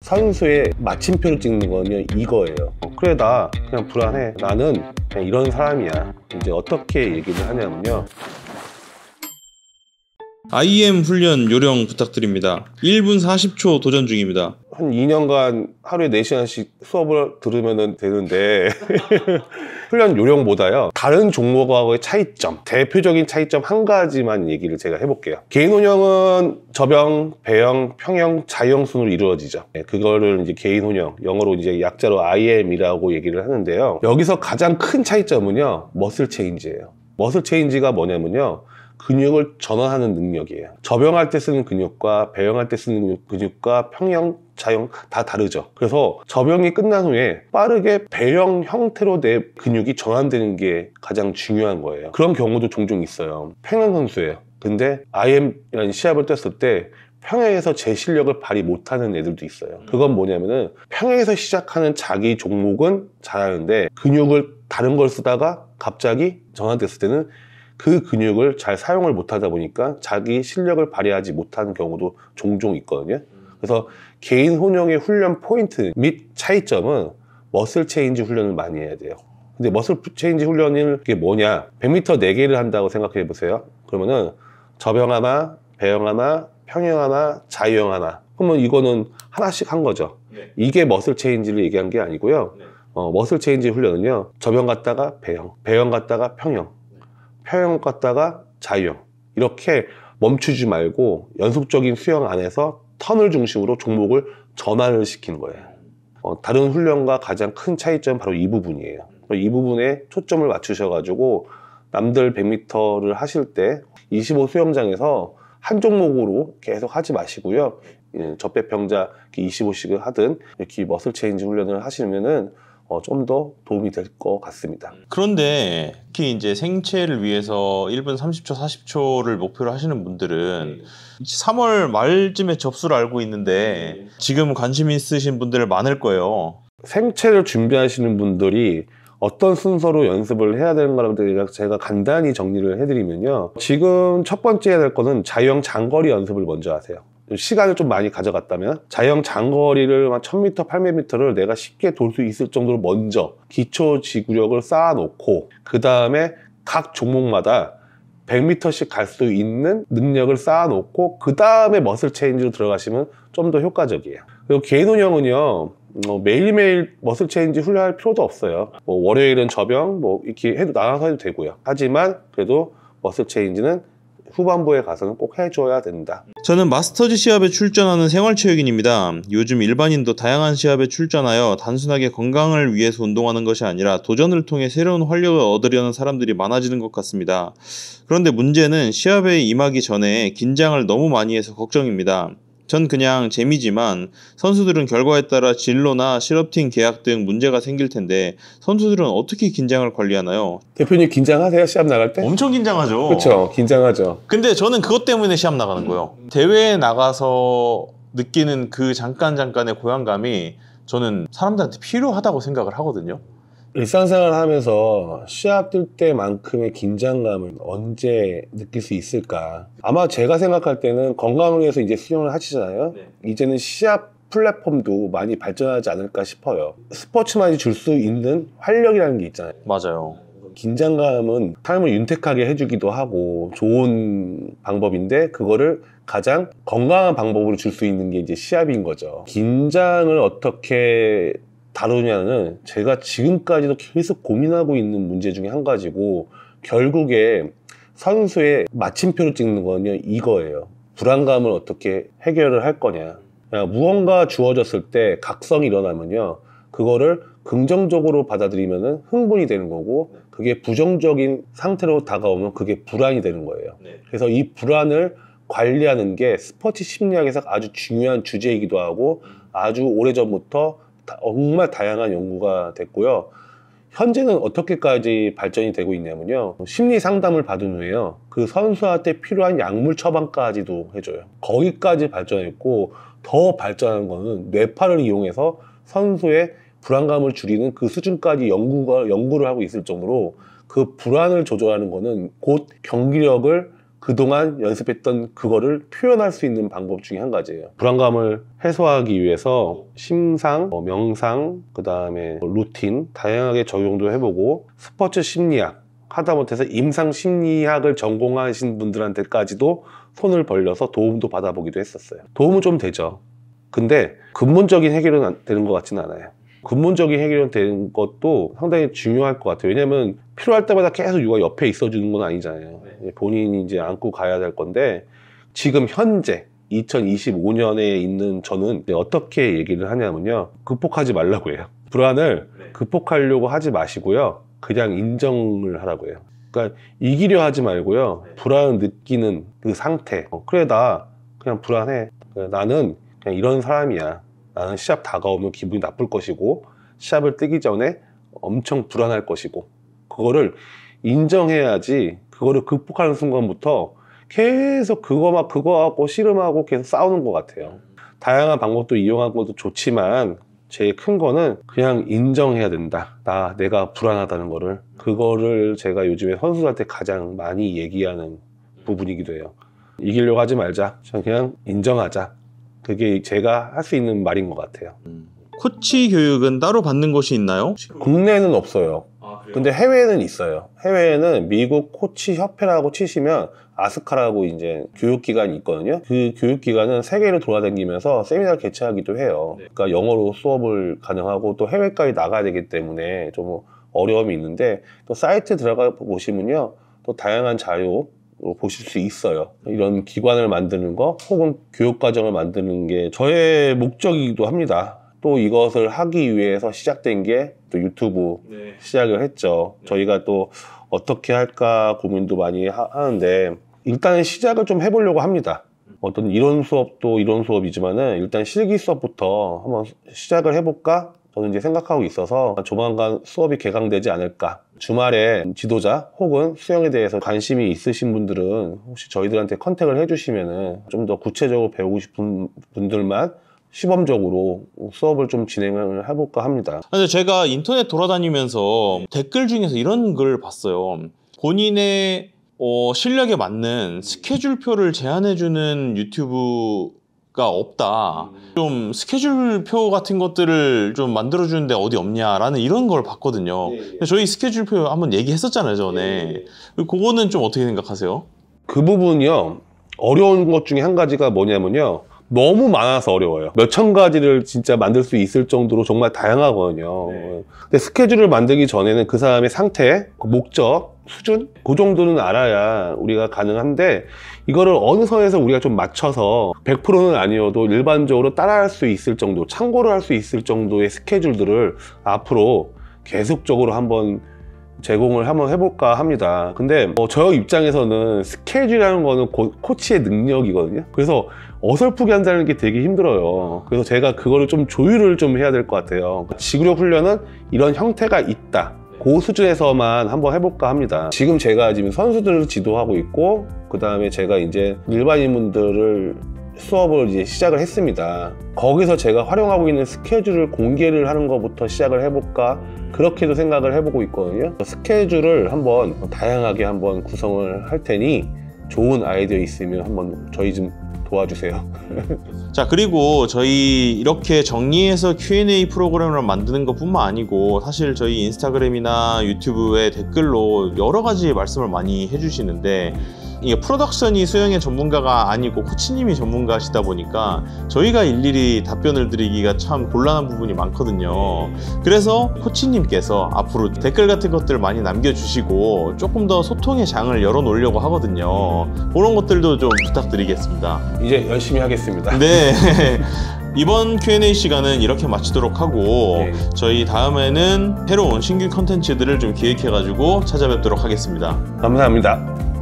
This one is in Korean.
선수의 마침표를 찍는 거는요 이거예요. 그래 나 그냥 불안해, 나는 그냥 이런 사람이야. 이제 어떻게 얘기를 하냐면요, IM 훈련 요령 부탁드립니다. 1분 40초 도전 중입니다. 한 2년간 하루에 4시간씩 수업을 들으면 되는데 훈련 요령보다요 다른 종목하고의 차이점, 대표적인 차이점 한 가지만 얘기를 제가 해볼게요. 개인 혼영은 저병, 배영, 평영, 자유형 순으로 이루어지죠. 그거를 이제 개인 혼영, 영어로 이제 약자로 IM이라고 얘기를 하는데요. 여기서 가장 큰 차이점은요 머슬 체인지예요. 머슬 체인지가 뭐냐면요, 근육을 전환하는 능력이에요. 저병할 때 쓰는 근육과 배영할 때 쓰는 근육과 평형, 자형 다 다르죠. 그래서 저병이 끝난 후에 빠르게 배영 형태로 내 근육이 전환되는 게 가장 중요한 거예요. 그런 경우도 종종 있어요. 평영 선수예요. 근데 IM이라는 시합을 뛰었을 때 평행에서 제 실력을 발휘 못하는 애들도 있어요. 그건 뭐냐면은 평행에서 시작하는 자기 종목은 잘하는데 근육을 다른 걸 쓰다가 갑자기 전환됐을 때는 그 근육을 잘 사용을 못하다 보니까 자기 실력을 발휘하지 못하는 경우도 종종 있거든요. 그래서 개인 혼용의 훈련 포인트 및 차이점은 머슬 체인지 훈련을 많이 해야 돼요. 근데 머슬 체인지 훈련이 그게 뭐냐, 100m 4개를 한다고 생각해 보세요. 그러면은 저병 하나, 배영 하나, 평영 하나, 자유형 하나. 그러면 이거는 하나씩 한 거죠. 이게 머슬 체인지를 얘기한 게 아니고요. 머슬 체인지 훈련은요, 저병 갔다가 배영, 배영 갔다가 평영, 평영 갔다가 자유형, 이렇게 멈추지 말고 연속적인 수영 안에서 턴을 중심으로 종목을 전환을 시키는 거예요. 다른 훈련과 가장 큰 차이점은 바로 이 부분이에요. 이 부분에 초점을 맞추셔가지고 남들 100m를 하실 때 25 수영장에서 한 종목으로 계속 하지 마시고요, 접배평자 25씩 하든 이렇게 머슬 체인지 훈련을 하시면은 좀 더 도움이 될 것 같습니다. 그런데 특히 이제 생체를 위해서 1분 30초, 40초를 목표로 하시는 분들은 3월 말쯤에 접수를 알고 있는데 지금 관심 있으신 분들 많을 거예요. 생체를 준비하시는 분들이 어떤 순서로 연습을 해야 되는 거라고 제가 간단히 정리를 해드리면요, 지금 첫 번째 해야 될 거는 자유형 장거리 연습을 먼저 하세요. 시간을 좀 많이 가져갔다면 자유형 장거리를 한 1000m, 800m를 내가 쉽게 돌 수 있을 정도로 먼저 기초 지구력을 쌓아놓고, 그 다음에 각 종목마다 100m씩 갈 수 있는 능력을 쌓아놓고 그 다음에 머슬 체인지로 들어가시면 좀 더 효과적이에요. 그리고 개인 혼영은요, 매일매일 머슬 체인지 훈련할 필요도 없어요. 월요일은 저병 이렇게 해도 나눠서 해도 되고요. 하지만 그래도 머슬 체인지는 후반부에 가서는 꼭 해줘야 된다. 저는 마스터즈 시합에 출전하는 생활체육인입니다. 요즘 일반인도 다양한 시합에 출전하여 단순하게 건강을 위해서 운동하는 것이 아니라 도전을 통해 새로운 활력을 얻으려는 사람들이 많아지는 것 같습니다. 그런데 문제는 시합에 임하기 전에 긴장을 너무 많이 해서 걱정입니다. 전 그냥 재미지만 선수들은 결과에 따라 진로나 실업팀 계약 등 문제가 생길 텐데 선수들은 어떻게 긴장을 관리하나요? 대표님 긴장하세요? 시합 나갈 때? 엄청 긴장하죠. 그렇죠, 긴장하죠. 근데 저는 그것 때문에 시합 나가는 거예요. 대회에 나가서 느끼는 그 잠깐의 고향감이 저는 사람들한테 필요하다고 생각을 하거든요. 일상생활 하면서 시합 뛸 때만큼의 긴장감을 언제 느낄 수 있을까? 아마 제가 생각할 때는 건강을 위해서 이제 수영을 하시잖아요. 이제는 시합 플랫폼도 많이 발전하지 않을까 싶어요. 스포츠만이 줄 수 있는 활력이라는 게 있잖아요. 맞아요. 긴장감은 삶을 윤택하게 해주기도 하고 좋은 방법인데, 그거를 가장 건강한 방법으로 줄 수 있는 게 이제 시합인 거죠. 긴장을 어떻게 다루냐는 제가 지금까지도 계속 고민하고 있는 문제 중에 한 가지고, 결국에 선수의 마침표를 찍는 거는요 이거예요. 불안감을 어떻게 해결을 할 거냐. 무언가 주어졌을 때 각성이 일어나면요, 그거를 긍정적으로 받아들이면 흥분이 되는 거고, 그게 부정적인 상태로 다가오면 그게 불안이 되는 거예요. 그래서 이 불안을 관리하는 게 스포츠 심리학에서 아주 중요한 주제이기도 하고, 아주 오래전부터 정말 다양한 연구가 됐고요. 현재는 어떻게까지 발전이 되고 있냐면요, 심리 상담을 받은 후에요, 그 선수한테 필요한 약물 처방까지도 해줘요. 거기까지 발전했고, 더 발전한 거는 뇌파를 이용해서 선수의 불안감을 줄이는 그 수준까지 연구를 하고 있을 정도로, 그 불안을 조절하는 거는 곧 경기력을 그동안 연습했던 그거를 표현할 수 있는 방법 중에 한 가지예요. 불안감을 해소하기 위해서 심상, 명상, 그 다음에 루틴 다양하게 적용도 해보고 스포츠 심리학 하다 못해서 임상 심리학을 전공하신 분들한테까지도 손을 벌려서 도움도 받아보기도 했었어요. 도움은 좀 되죠. 근데 근본적인 해결은 되는 것 같지는 않아요. 근본적인 해결은 되는 것도 상당히 중요할 것 같아요. 왜냐면 필요할 때마다 계속 누가 옆에 있어주는 건 아니잖아요. 본인이 이제 안고 가야 될 건데 지금 현재 2025년에 있는 저는 어떻게 얘기를 하냐면요. 극복하지 말라고 해요. 불안을 극복하려고 하지 마시고요. 그냥 인정을 하라고 해요. 그러니까 이기려 하지 말고요. 불안을 느끼는 그 상태. 그래, 나 그냥 불안해. 나는 그냥 이런 사람이야. 나는 시합 다가오면 기분이 나쁠 것이고 시합을 뛰기 전에 엄청 불안할 것이고 그거를 인정해야지 그거를 극복하는 순간부터 계속 그거하고 씨름하고 계속 싸우는 것 같아요. 다양한 방법도 이용하는 것도 좋지만 제일 큰 거는 그냥 인정해야 된다. 내가 불안하다는 거를. 그거를 제가 요즘에 선수들한테 가장 많이 얘기하는 부분이기도 해요. 이기려고 하지 말자. 그냥 인정하자. 그게 제가 할 수 있는 말인 것 같아요. 코치 교육은 따로 받는 곳이 있나요? 국내에는 없어요. 근데 해외에는 있어요. 해외에는 미국 코치 협회라고 치시면 아스카라고 이제 교육기관이 있거든요. 그 교육기관은 세계를 돌아다니면서 세미나를 개최하기도 해요. 그러니까 영어로 수업을 가능하고 또 해외까지 나가야 되기 때문에 좀 어려움이 있는데 또 사이트에 들어가 보시면요. 또 다양한 자료 보실 수 있어요. 이런 기관을 만드는 거 혹은 교육과정을 만드는 게 저의 목적이기도 합니다. 또 이것을 하기 위해서 시작된 게 또 유튜브 시작을 했죠. 저희가 또 어떻게 할까 고민도 많이 하는데 일단 시작을 좀 해보려고 합니다. 어떤 이론 수업도 이론 수업이지만은 일단 실기 수업부터 한번 시작을 해볼까? 저는 이제 생각하고 있어서 조만간 수업이 개강되지 않을까. 주말에 지도자 혹은 수영에 대해서 관심이 있으신 분들은 혹시 저희들한테 컨택을 해주시면은 좀 더 구체적으로 배우고 싶은 분들만 시범적으로 수업을 좀 진행을 해볼까 합니다. 근데 제가 인터넷 돌아다니면서 댓글 중에서 이런 글 봤어요. 본인의 실력에 맞는 스케줄표를 제안해주는 유튜브가 없다. 좀 스케줄표 같은 것들을 좀 만들어주는데 어디 없냐라는 이런 걸 봤거든요. 저희 스케줄표 한번 얘기했었잖아요, 전에. 그거는 좀 어떻게 생각하세요? 그 부분이요. 어려운 것 중에 한 가지가 뭐냐면요. 너무 많아서 어려워요. 몇천 가지를 진짜 만들 수 있을 정도로 정말 다양하거든요. 근데 스케줄을 만들기 전에는 그 사람의 상태, 목적, 수준? 그 정도는 알아야 우리가 가능한데 이거를 어느 선에서 우리가 좀 맞춰서 100%는 아니어도 일반적으로 따라할 수 있을 정도, 참고를 할 수 있을 정도의 스케줄들을 앞으로 계속적으로 한번 제공을 한번 해볼까 합니다. 근데 저 입장에서는 스케줄이라는 거는 코치의 능력이거든요. 그래서 어설프게 한다는 게 되게 힘들어요. 그래서 제가 그거를 좀 조율을 좀 해야 될 것 같아요. 지구력 훈련은 이런 형태가 있다. 그 수준에서만 한번 해볼까 합니다. 지금 제가 선수들을 지도하고 있고 그 다음에 제가 이제 일반인분들을 수업을 이제 시작을 했습니다. 거기서 제가 활용하고 있는 스케줄을 공개를 하는 것부터 시작을 해볼까 그렇게도 생각을 해보고 있거든요. 스케줄을 한번 다양하게 한번 구성을 할 테니 좋은 아이디어 있으면 한번 저희 좀 도와주세요. 자, 그리고 저희 이렇게 정리해서 Q&A 프로그램을 만드는 것 뿐만 아니고 사실 저희 인스타그램이나 유튜브에 댓글로 여러 가지 말씀을 많이 해주시는데 이게 프로덕션이 수영의 전문가가 아니고 코치님이 전문가시다 보니까 저희가 일일이 답변을 드리기가 참 곤란한 부분이 많거든요. 그래서 코치님께서 앞으로 댓글 같은 것들을 많이 남겨주시고 조금 더 소통의 장을 열어놓으려고 하거든요. 그런 것들도 좀 부탁드리겠습니다. 이제 열심히 하겠습니다. 네. 이번 Q&A 시간은 이렇게 마치도록 하고 저희 다음에는 새로운 신규 컨텐츠들을 좀 기획해가지고 찾아뵙도록 하겠습니다. 감사합니다.